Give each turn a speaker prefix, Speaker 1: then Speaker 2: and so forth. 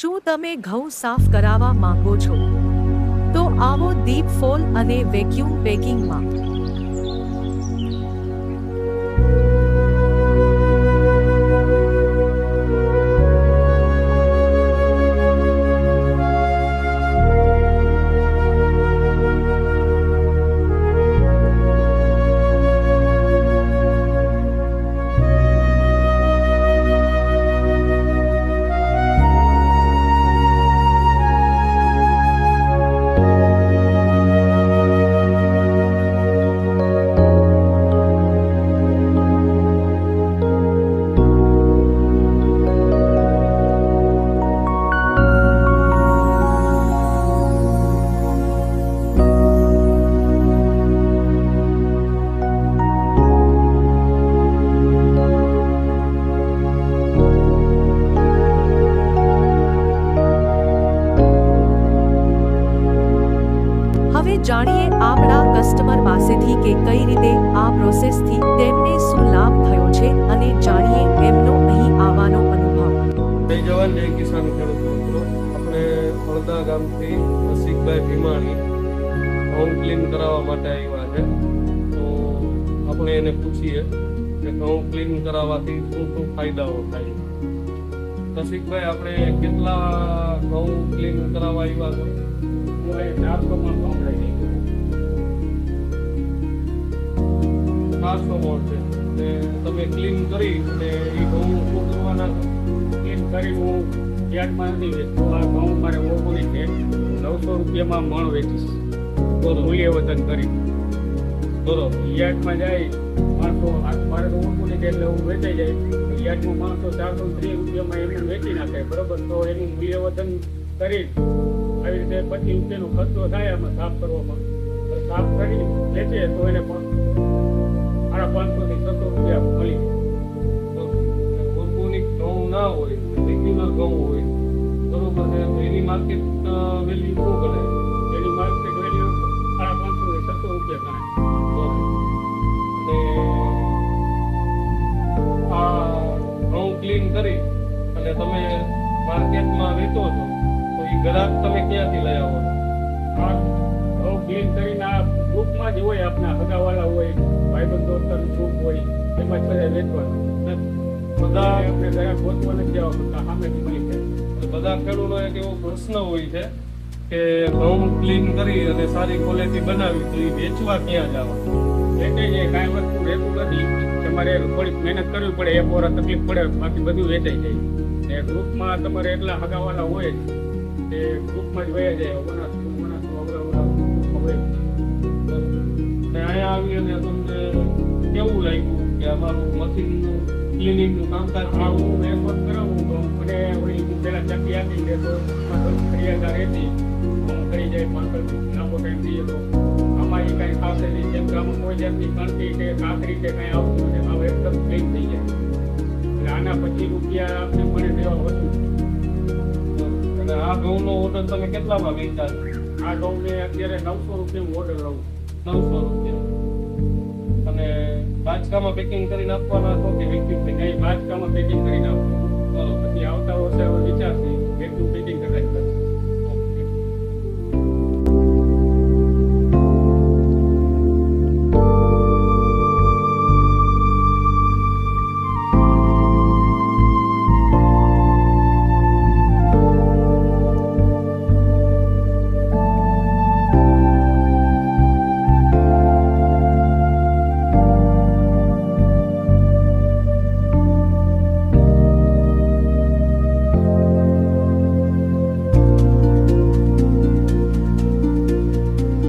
Speaker 1: શું તમે ઘઉં સાફ કરાવવા માંગો છો? તો આવો દીપ ફોલ અને વેક્યુમ પેકિંગમાં। હવે જાણીએ આપણા કસ્ટમર પાસેથી કે કઈ રીતે આ પ્રોસેસથી તેમને શું લાભ થયો છે અને જાણીએ એમનો અહીં આવવાનો અનુભવ।
Speaker 2: જય જવાન જય કિસાન ખેડૂત મિત્રો, આપણે હળદા ગામથી રસિકભાઈ ભીમાણી હોમ ક્લીન કરાવવા માટે આવ્યા છે। તો આપણે એને પૂછીએ કે હોમ ક્લીન કરાવવાથી શું શું ફાયદાઓ થાય। રસિકભાઈ, આપણે કેટલા ઘઉં ક્લીન કરાવવા આવ્યા છો? 400 મણ છે ને તમે ક્લીન કરી અને એ ઘઉં શું કરવાના?
Speaker 3: ક્લીન કરી હું યાર્ડમાં નથી વેચતો। આ ઘઉં મારે ઓર્ગોનિક છે, 900 રૂપિયામાં મણ વેચીશ મૂલ્યવર્ધન કરી।
Speaker 2: બરોબર,
Speaker 3: યાર્ડમાં જાય માણસો, મારે તો ઓર્ગોનિક એટલે હું વેચાઈ જાય, યાર્ડમાં માણસો 430 રૂપિયામાં એમને વેચી નાખે, બરોબર। તો એનું મૂલ્યવર્ધન કરી આવી રીતે 25 રૂપિયાનો ખર્ચો થાય આમાં સાફ કરવામાં। સાફ કરી વેચે તો એને પણ 550 થી 600 રૂપિયા મળી।
Speaker 2: ઓર્ગોનિક ઘઉં ના હોય, રેગ્યુલર ઘઉં હોય, બરોબર છે, એની માર્કેટ વેલ્યુ શું કરે?
Speaker 3: એની માર્કેટ વેલ્યુ 550 થી 600 રૂપિયા ગણાય।
Speaker 2: અને આ ઘઉં ક્લીન કરી અને તમે માર્કેટમાં વેચો છો તો એ ગ્રાહક તમે ક્યાંથી લઈ આવો છો?
Speaker 3: આ ઘઉં ક્લીન કરીને આ ગ્રુપમાં જ હોય, આપણા હગાવાળા હોય, ભાઈબંધ દોસ્તરનું ગ્રુપ હોય, એમાં જ બધા વેચવાનું।
Speaker 2: બધા
Speaker 3: આપણે ગ્રાહક ગોતવા નથી જવા પડતા, સામેથી મળી જાય।
Speaker 2: બધા ખેડૂતોનો એક એવો પ્રશ્ન હોય છે કે ઘઉં ક્લીન કરી અને સારી ક્વોલિટી બનાવી તો એ વેચવા ક્યાં જવા?
Speaker 3: વેચાઈ જાય, કાંઈ વસ્તુ રહેતું નથી, તમારે થોડીક મહેનત કરવી પડે, એક વાર તકલીફ પડે, બાકી બધું વેચાઈ જાય। ને ગ્રુપમાં તમારે એટલા હગાવાળા હોય તે ગ્રુપમાં જ વયા જાય, વનસ હોય।
Speaker 2: અને અહીંયા આવી અને તમને કેવું લાગ્યું કે અમારું મશીનનું ક્લિનિંગનું કામકાજ
Speaker 3: આ હું એક વખત કરાવું તો મને ઓલી પેલા ચક્કી આપી દે તો ક્રિયાતા રહેતી કરી જાય, પાંચ લાંબો ટાઈમ દઈએ તો આમાં એ કાંઈ ખાસ નહીં, જેમ કે આમાં કોઈ જાતની કણકી કે કાકરી કે કાંઈ આવતું નથી, આમાં એકદમ ક્લીન થઈ જાય। એટલે આના 25 રૂપિયા આપણે મળે દેવા વધુ।
Speaker 2: અને આ ઘઉંનો ઓર્ડર તમે કેટલામાં વેચતા છો?
Speaker 3: આ ઘઉં મેં અત્યારે 900 રૂપિયાનું ઓર્ડર લઉં।
Speaker 2: 900 રૂપિયા। અને બાચકામાં પેકિંગ કરીને આપવાના છો કે વેક્યુમ?
Speaker 3: નહીં, બાચકામાં પેકિંગ કરીને આપું। પછી આવતા વર્ષે હવે વિચારથી